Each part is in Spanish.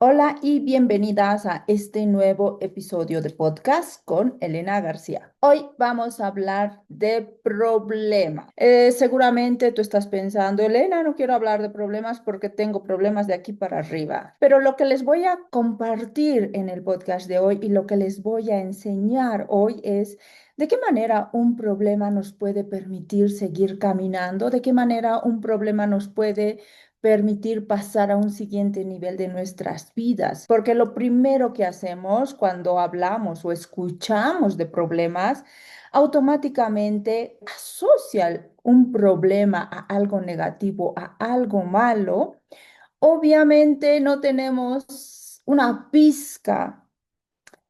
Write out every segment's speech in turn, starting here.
Hola y bienvenidas a este nuevo episodio de podcast con Elena García. Hoy vamos a hablar de problemas. Seguramente tú estás pensando, Elena, no quiero hablar de problemas porque tengo problemas de aquí para arriba. Pero lo que les voy a compartir en el podcast de hoy y lo que les voy a enseñar hoy es de qué manera un problema nos puede permitir seguir caminando, de qué manera un problema nos puede permitir pasar a un siguiente nivel de nuestras vidas. Porque lo primero que hacemos cuando hablamos o escuchamos de problemas, automáticamente asocia un problema a algo negativo, a algo malo. Obviamente no tenemos una pizca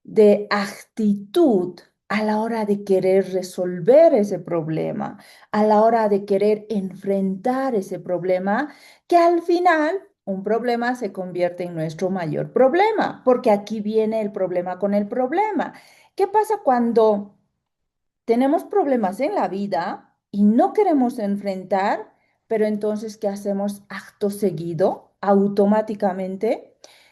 de actitud a la hora de querer resolver ese problema, a la hora de querer enfrentar ese problema, que al final un problema se convierte en nuestro mayor problema, porque aquí viene el problema con el problema. ¿Qué pasa cuando tenemos problemas en la vida y no queremos enfrentar, pero entonces, ¿qué hacemos acto seguido? Automáticamente,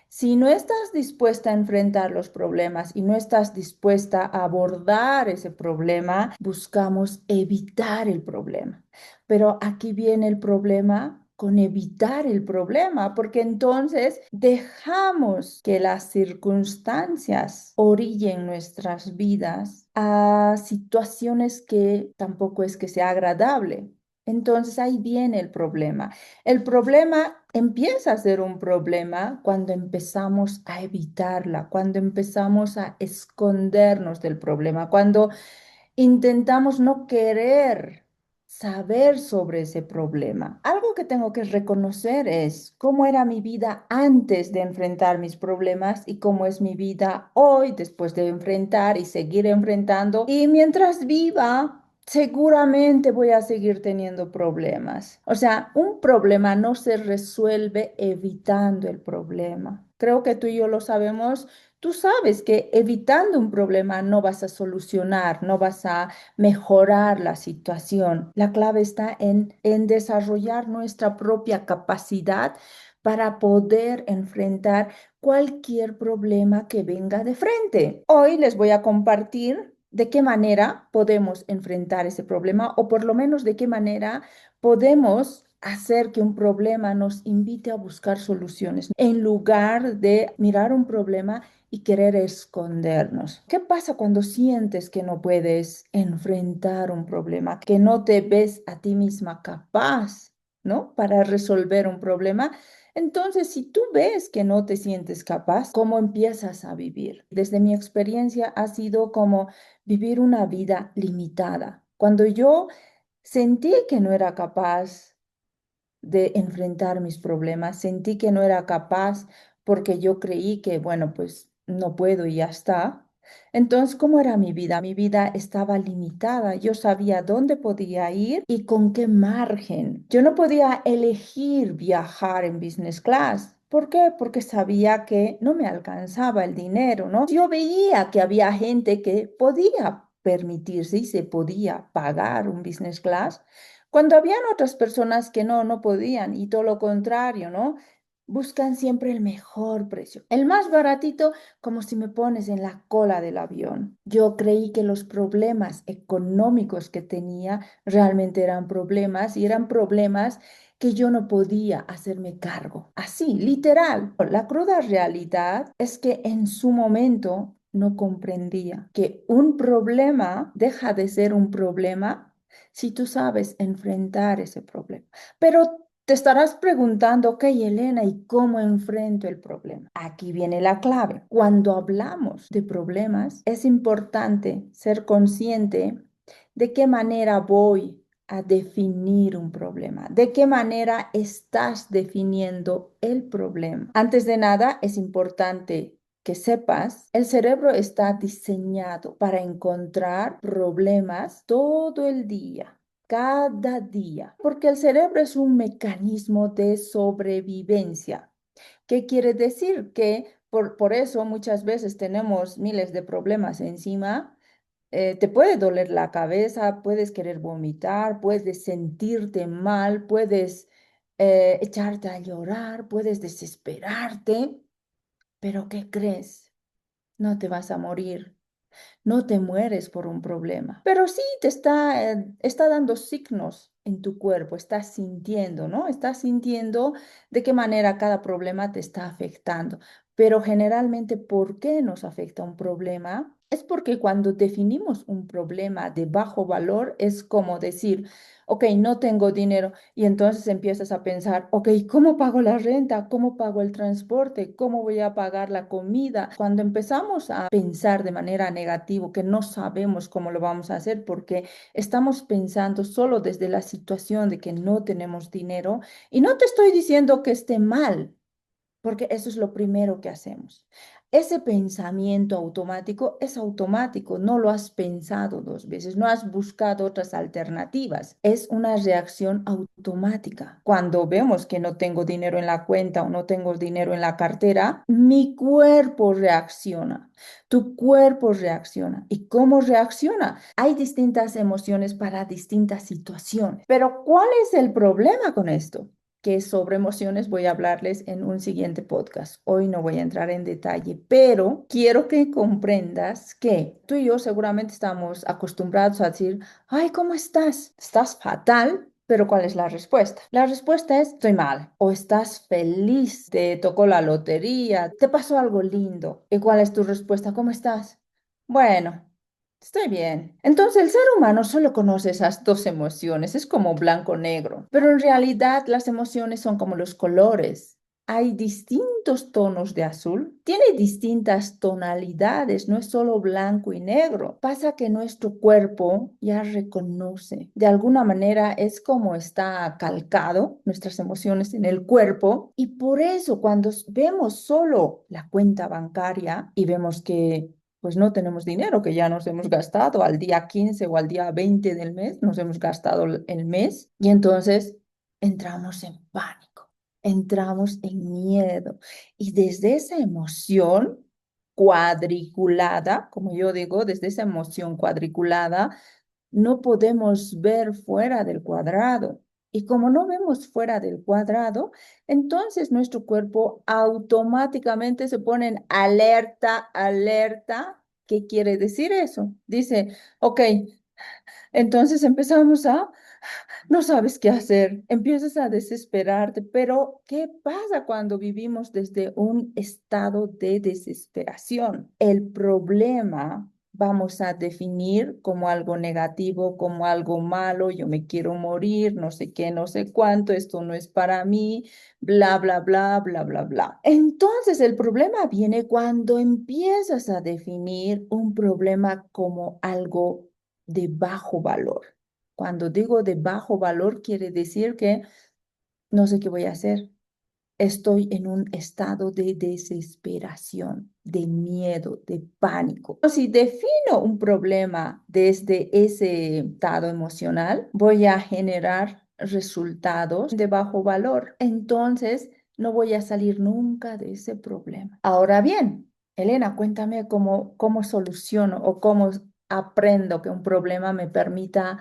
si no estás dispuesta a enfrentar los problemas y no estás dispuesta a abordar ese problema, buscamos evitar el problema. Pero aquí viene el problema con evitar el problema, porque entonces dejamos que las circunstancias orillen nuestras vidas a situaciones que tampoco es que sea agradable. Entonces ahí viene el problema. El problema empieza a ser un problema cuando empezamos a evitarla, cuando empezamos a escondernos del problema, cuando intentamos no querer saber sobre ese problema. Algo que tengo que reconocer es cómo era mi vida antes de enfrentar mis problemas y cómo es mi vida hoy después de enfrentar y seguir enfrentando. Y mientras viva, seguramente voy a seguir teniendo problemas. O sea, un problema no se resuelve evitando el problema. Creo que tú y yo lo sabemos. Tú sabes que evitando un problema no vas a solucionar, no vas a mejorar la situación. La clave está en desarrollar nuestra propia capacidad para poder enfrentar cualquier problema que venga de frente. Hoy les voy a compartir de qué manera podemos enfrentar ese problema o por lo menos de qué manera podemos hacer que un problema nos invite a buscar soluciones en lugar de mirar un problema y querer escondernos. ¿Qué pasa cuando sientes que no puedes enfrentar un problema, que no te ves a ti misma capaz, ¿no? Para resolver un problema. Entonces, si tú ves que no te sientes capaz, ¿cómo empiezas a vivir? Desde mi experiencia ha sido como vivir una vida limitada. Cuando yo sentí que no era capaz de enfrentar mis problemas. Sentí que no era capaz porque yo creí que, bueno, pues no puedo y ya está. Entonces, ¿cómo era mi vida? Mi vida estaba limitada. Yo sabía dónde podía ir y con qué margen. Yo no podía elegir viajar en business class. ¿Por qué? Porque sabía que no me alcanzaba el dinero, ¿no? Yo veía que había gente que podía permitirse y se podía pagar un business class. Cuando habían otras personas que no podían y todo lo contrario, ¿no? Buscan siempre el mejor precio, el más baratito, como si me pones en la cola del avión. Yo creí que los problemas económicos que tenía realmente eran problemas y eran problemas que yo no podía hacerme cargo. Así, literal. La cruda realidad es que en su momento no comprendía que un problema deja de ser un problema si tú sabes enfrentar ese problema. Pero te estarás preguntando, ok, Elena, ¿y cómo enfrento el problema? Aquí viene la clave. Cuando hablamos de problemas, es importante ser consciente de qué manera voy a definir un problema, de qué manera estás definiendo el problema. Antes de nada, es importante que sepas, el cerebro está diseñado para encontrar problemas todo el día, cada día, porque el cerebro es un mecanismo de sobrevivencia. ¿Qué quiere decir? Que por eso muchas veces tenemos miles de problemas encima. Te puede doler la cabeza, puedes querer vomitar, puedes sentirte mal, puedes echarte a llorar, puedes desesperarte. Pero ¿qué crees? No te vas a morir. No te mueres por un problema, pero sí te está dando signos en tu cuerpo, estás sintiendo, ¿no? Estás sintiendo de qué manera cada problema te está afectando. Pero generalmente, ¿por qué nos afecta un problema? Es porque cuando definimos un problema de bajo valor, es como decir, ok, no tengo dinero. Y entonces empiezas a pensar, ok, ¿cómo pago la renta? ¿Cómo pago el transporte? ¿Cómo voy a pagar la comida? Cuando empezamos a pensar de manera negativa que no sabemos cómo lo vamos a hacer porque estamos pensando solo desde la situación de que no tenemos dinero, y no te estoy diciendo que esté mal, porque eso es lo primero que hacemos. Ese pensamiento automático es automático, no lo has pensado dos veces, no has buscado otras alternativas. Es una reacción automática. Cuando vemos que no tengo dinero en la cuenta o no tengo dinero en la cartera, mi cuerpo reacciona. Tu cuerpo reacciona. ¿Y cómo reacciona? Hay distintas emociones para distintas situaciones. Pero ¿cuál es el problema con esto? Que sobre emociones voy a hablarles en un siguiente podcast. Hoy no voy a entrar en detalle, pero quiero que comprendas que tú y yo seguramente estamos acostumbrados a decir, ay, ¿cómo estás? Estás fatal. Pero ¿cuál es la respuesta? La respuesta es, estoy mal. O estás feliz, te tocó la lotería, te pasó algo lindo. ¿Y cuál es tu respuesta? ¿Cómo estás? Bueno, estoy bien. Entonces el ser humano solo conoce esas dos emociones, es como blanco-negro, pero en realidad las emociones son como los colores. Hay distintos tonos de azul, tiene distintas tonalidades, no es solo blanco y negro. Pasa que nuestro cuerpo ya reconoce, de alguna manera es como está calcado nuestras emociones en el cuerpo, y por eso cuando vemos solo la cuenta bancaria y vemos que pues no tenemos dinero, que ya nos hemos gastado al día 15 o al día 20 del mes, nos hemos gastado el mes, y entonces entramos en pánico, entramos en miedo, y desde esa emoción cuadriculada, como yo digo, desde esa emoción cuadriculada, no podemos ver fuera del cuadrado. Y como no vemos fuera del cuadrado, entonces nuestro cuerpo automáticamente se pone en alerta, alerta. ¿Qué quiere decir eso? Dice, ok, entonces empezamos a, no sabes qué hacer, empiezas a desesperarte, pero ¿qué pasa cuando vivimos desde un estado de desesperación? El problema vamos a definir como algo negativo, como algo malo, yo me quiero morir, no sé qué, no sé cuánto, esto no es para mí, bla, bla, bla, bla, bla, bla. Entonces el problema viene cuando empiezas a definir un problema como algo de bajo valor. Cuando digo de bajo valor, quiere decir que no sé qué voy a hacer. Estoy en un estado de desesperación, de miedo, de pánico. Si defino un problema desde ese estado emocional, voy a generar resultados de bajo valor. Entonces, no voy a salir nunca de ese problema. Ahora bien, Elena, cuéntame cómo soluciono o cómo aprendo que un problema me permita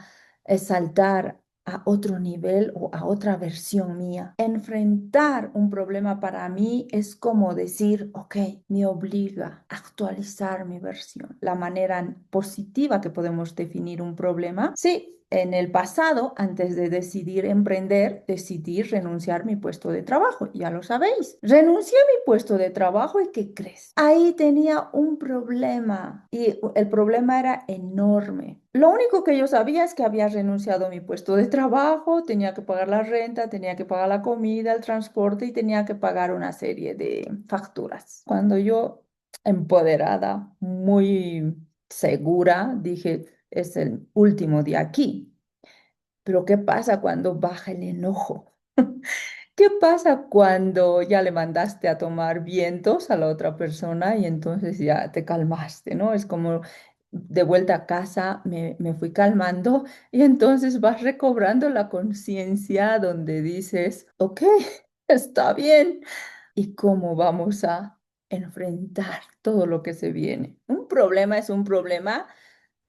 saltar a otro nivel o a otra versión mía. Enfrentar un problema para mí es como decir, ok, me obliga a actualizar mi versión. La manera positiva que podemos definir un problema. Sí. En el pasado, antes de decidir emprender, decidí renunciar a mi puesto de trabajo, ya lo sabéis. Renuncié a mi puesto de trabajo y ¿qué crees? Ahí tenía un problema y el problema era enorme. Lo único que yo sabía es que había renunciado a mi puesto de trabajo, tenía que pagar la renta, tenía que pagar la comida, el transporte y tenía que pagar una serie de facturas. Cuando yo, empoderada, muy segura, dije, es el último día aquí. Pero ¿qué pasa cuando baja el enojo? ¿Qué pasa cuando ya le mandaste a tomar vientos a la otra persona y entonces ya te calmaste, ¿no? Es como de vuelta a casa me fui calmando, y entonces vas recobrando la conciencia donde dices, ok, está bien. ¿Y cómo vamos a enfrentar todo lo que se viene? Un problema es un problema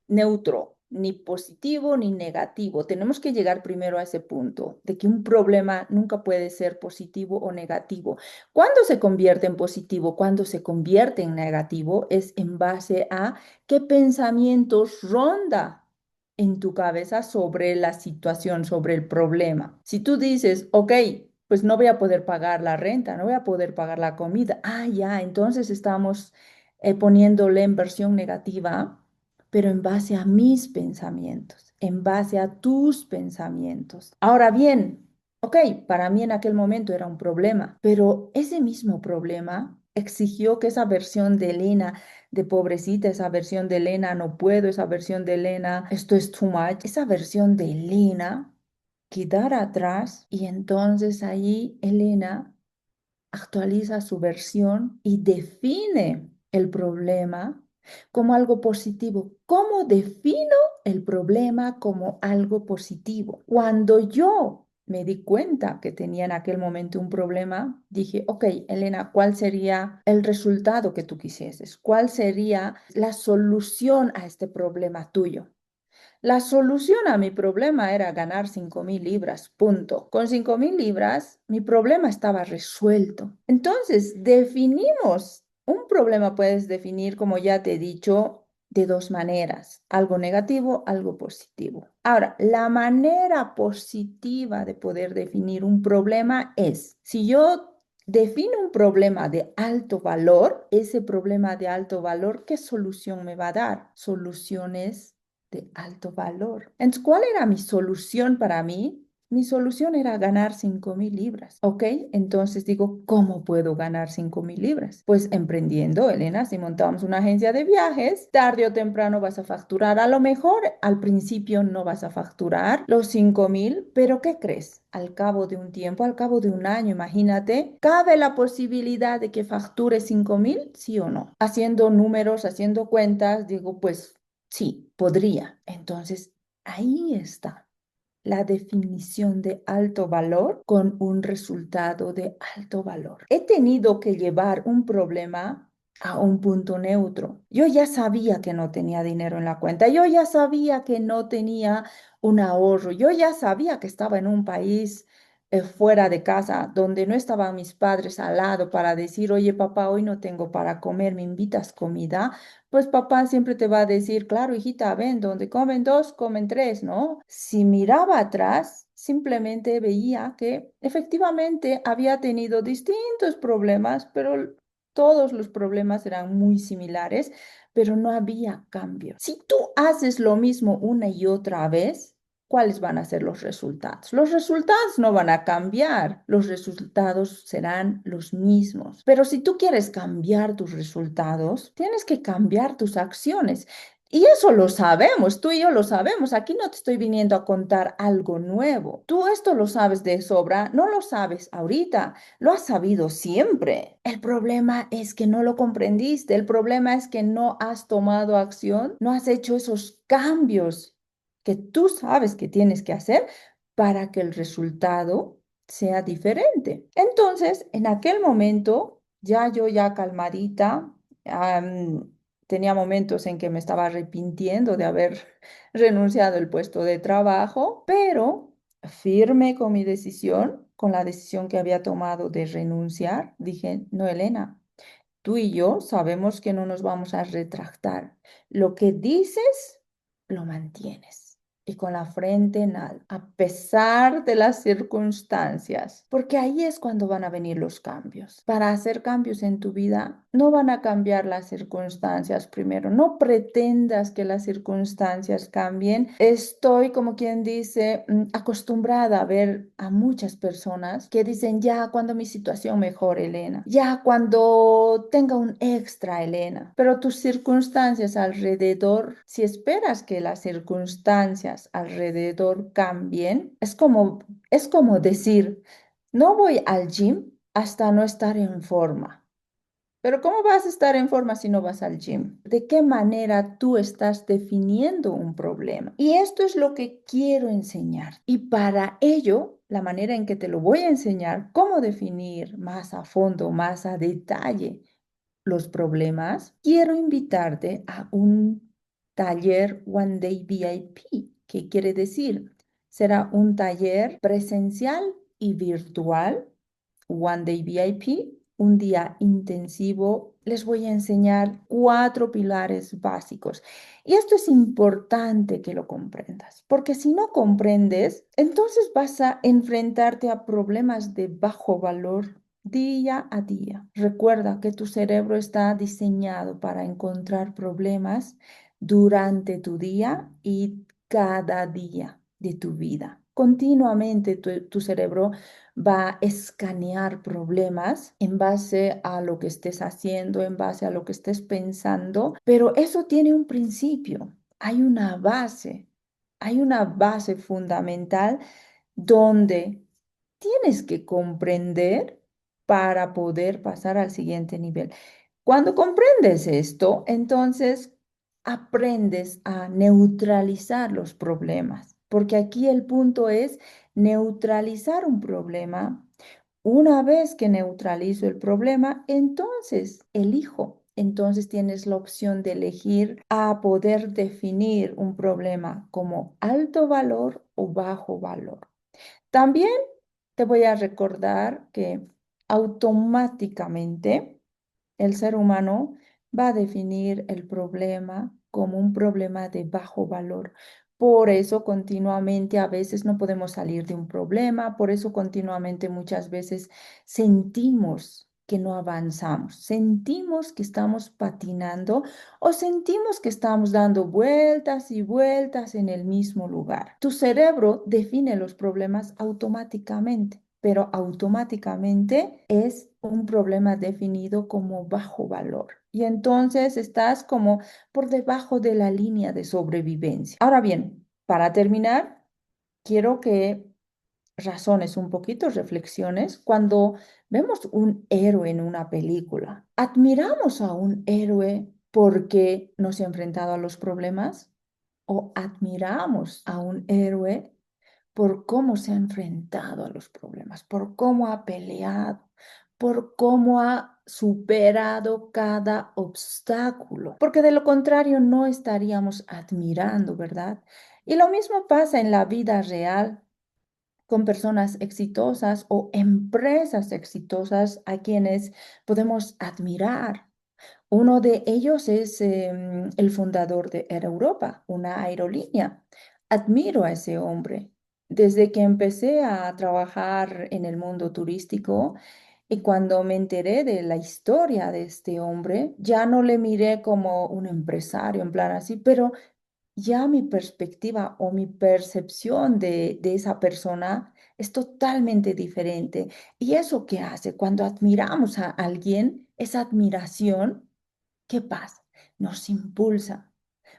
neutro. ni positivo ni negativo. Tenemos que llegar primero a ese punto de que un problema nunca puede ser positivo o negativo. ¿Cuándo se convierte en positivo? Cuando se convierte en negativo es en base a qué pensamientos ronda en tu cabeza sobre la situación, sobre el problema. Si tú dices, ok, pues no voy a poder pagar la renta, no voy a poder pagar la comida. Ah, ya, entonces estamos poniéndole en versión negativa, pero en base a mis pensamientos, en base a tus pensamientos. Ahora bien, ok, para mí en aquel momento era un problema, pero ese mismo problema exigió que esa versión de Elena, de pobrecita, esa versión de Elena, no puedo, esa versión de Elena, esto es too much, esa versión de Elena quedara atrás y entonces ahí Elena actualiza su versión y define el problema como algo positivo. ¿Cómo defino el problema como algo positivo? Cuando yo me di cuenta que tenía en aquel momento un problema, dije, ok, Elena, ¿cuál sería el resultado que tú quisieses? ¿Cuál sería la solución a este problema tuyo? La solución a mi problema era ganar 5.000 libras, punto. Con 5.000 libras, mi problema estaba resuelto. Entonces, definimos, un problema puedes definir, como ya te he dicho, de dos maneras, algo negativo, algo positivo. Ahora, la manera positiva de poder definir un problema es, si yo defino un problema de alto valor, ese problema de alto valor, ¿qué solución me va a dar? Soluciones de alto valor. Entonces, ¿cuál era mi solución para mí? Mi solución era ganar 5.000 libras, ¿ok? Entonces digo, ¿cómo puedo ganar 5.000 libras? Pues emprendiendo, Elena, si montamos una agencia de viajes, tarde o temprano vas a facturar. A lo mejor al principio no vas a facturar los 5.000, pero ¿qué crees? Al cabo de un tiempo, al cabo de un año, imagínate, ¿cabe la posibilidad de que facture 5.000? ¿Sí o no? Haciendo números, haciendo cuentas, digo, pues sí, podría. Entonces, ahí está la definición de alto valor con un resultado de alto valor. He tenido que llevar un problema a un punto neutro. Yo ya sabía que no tenía dinero en la cuenta, yo ya sabía que no tenía un ahorro, yo ya sabía que estaba en un país fuera de casa, donde no estaban mis padres al lado para decir, oye papá, hoy no tengo para comer, ¿me invitas comida? Pues papá siempre te va a decir, claro, hijita, ven, donde comen dos, comen tres, ¿no? Si miraba atrás, simplemente veía que efectivamente había tenido distintos problemas, pero todos los problemas eran muy similares, pero no había cambio. Si tú haces lo mismo una y otra vez, ¿cuáles van a ser los resultados? Los resultados no van a cambiar, los resultados serán los mismos. Pero si tú quieres cambiar tus resultados, tienes que cambiar tus acciones. Y eso lo sabemos, tú y yo lo sabemos. Aquí no te estoy viniendo a contar algo nuevo. Tú esto lo sabes de sobra, no lo sabes ahorita, lo has sabido siempre. El problema es que no lo comprendiste, el problema es que no has tomado acción, no has hecho esos cambios que tú sabes que tienes que hacer para que el resultado sea diferente. Entonces, en aquel momento, ya yo ya calmadita, tenía momentos en que me estaba arrepintiendo de haber renunciado al puesto de trabajo, pero firme con mi decisión, con la decisión que había tomado de renunciar, dije, no, Elena, tú y yo sabemos que no nos vamos a retractar. Lo que dices, lo mantienes. Y con la frente en alto, a pesar de las circunstancias, porque ahí es cuando van a venir los cambios. Para hacer cambios en tu vida, no van a cambiar las circunstancias primero. No pretendas que las circunstancias cambien. Estoy, como quien dice, acostumbrada a ver a muchas personas que dicen, ya cuando mi situación mejore, Elena, ya cuando tenga un extra, Elena, pero tus circunstancias alrededor, si esperas que las circunstancias alrededor cambien, es como decir, no voy al gym hasta no estar en forma. Pero ¿cómo vas a estar en forma si no vas al gym? ¿De qué manera tú estás definiendo un problema? Y esto es lo que quiero enseñar. Y para ello, la manera en que te lo voy a enseñar, cómo definir más a fondo, más a detalle los problemas, quiero invitarte a un taller One Day VIP. ¿Qué quiere decir? Será un taller presencial y virtual, One Day VIP, un día intensivo. Les voy a enseñar 4 pilares básicos. Y esto es importante que lo comprendas, porque si no comprendes, entonces vas a enfrentarte a problemas de bajo valor día a día. Recuerda que tu cerebro está diseñado para encontrar problemas durante tu día y cada día de tu vida. Continuamente tu cerebro va a escanear problemas en base a lo que estés haciendo, en base a lo que estés pensando, pero eso tiene un principio, hay una base fundamental donde tienes que comprender para poder pasar al siguiente nivel. Cuando comprendes esto, entonces aprendes a neutralizar los problemas, porque aquí el punto es neutralizar un problema. Una vez que neutralizo el problema, entonces elijo. Entonces tienes la opción de elegir a poder definir un problema como alto valor o bajo valor. También te voy a recordar que automáticamente el ser humano va a definir el problema como un problema de bajo valor. Por eso continuamente a veces no podemos salir de un problema, por eso continuamente muchas veces sentimos que no avanzamos, sentimos que estamos patinando o sentimos que estamos dando vueltas y vueltas en el mismo lugar. Tu cerebro define los problemas automáticamente, pero automáticamente es un problema definido como bajo valor. Y entonces estás como por debajo de la línea de sobrevivencia. Ahora bien, para terminar, quiero que razones un poquito, reflexiones, cuando vemos un héroe en una película. ¿Admiramos a un héroe porque no se ha enfrentado a los problemas? ¿O admiramos a un héroe por cómo se ha enfrentado a los problemas, por cómo ha peleado, por cómo ha superado cada obstáculo? Porque de lo contrario no estaríamos admirando, ¿verdad? Y lo mismo pasa en la vida real con personas exitosas o empresas exitosas a quienes podemos admirar. Uno de ellos es el fundador de Air Europa, una aerolínea. Admiro a ese hombre. Desde que empecé a trabajar en el mundo turístico y cuando me enteré de la historia de este hombre, ya no le miré como un empresario en plan así, pero ya mi perspectiva o mi percepción de esa persona es totalmente diferente. ¿Y eso qué hace? Cuando admiramos a alguien, esa admiración, ¿qué pasa? Nos impulsa,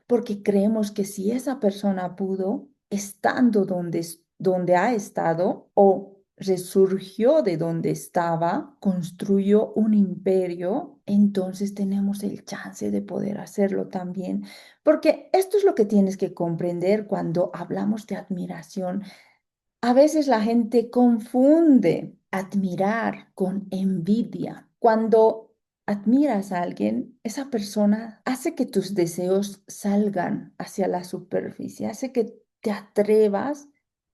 porque creemos que si esa persona pudo, estando donde ha estado o resurgió de donde estaba, construyó un imperio, entonces tenemos el chance de poder hacerlo también. Porque esto es lo que tienes que comprender cuando hablamos de admiración. A veces la gente confunde admirar con envidia. Cuando admiras a alguien, esa persona hace que tus deseos salgan hacia la superficie, hace que te atrevas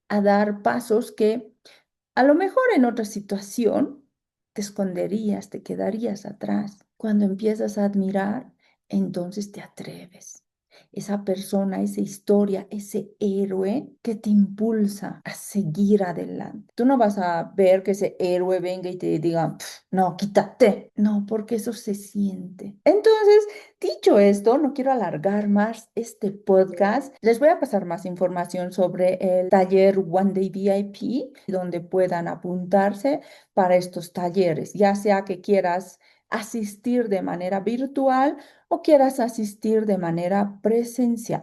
a dar pasos que a lo mejor en otra situación te esconderías, te quedarías atrás. Cuando empiezas a admirar, entonces te atreves. Esa persona, esa historia, ese héroe que te impulsa a seguir adelante. Tú no vas a ver que ese héroe venga y te diga, "Pf, no, quítate". No, porque eso se siente. Entonces, dicho esto, no quiero alargar más este podcast. Les voy a pasar más información sobre el taller One Day VIP, donde puedan apuntarse para estos talleres, ya sea que quieras asistir de manera virtual o quieras asistir de manera presencial.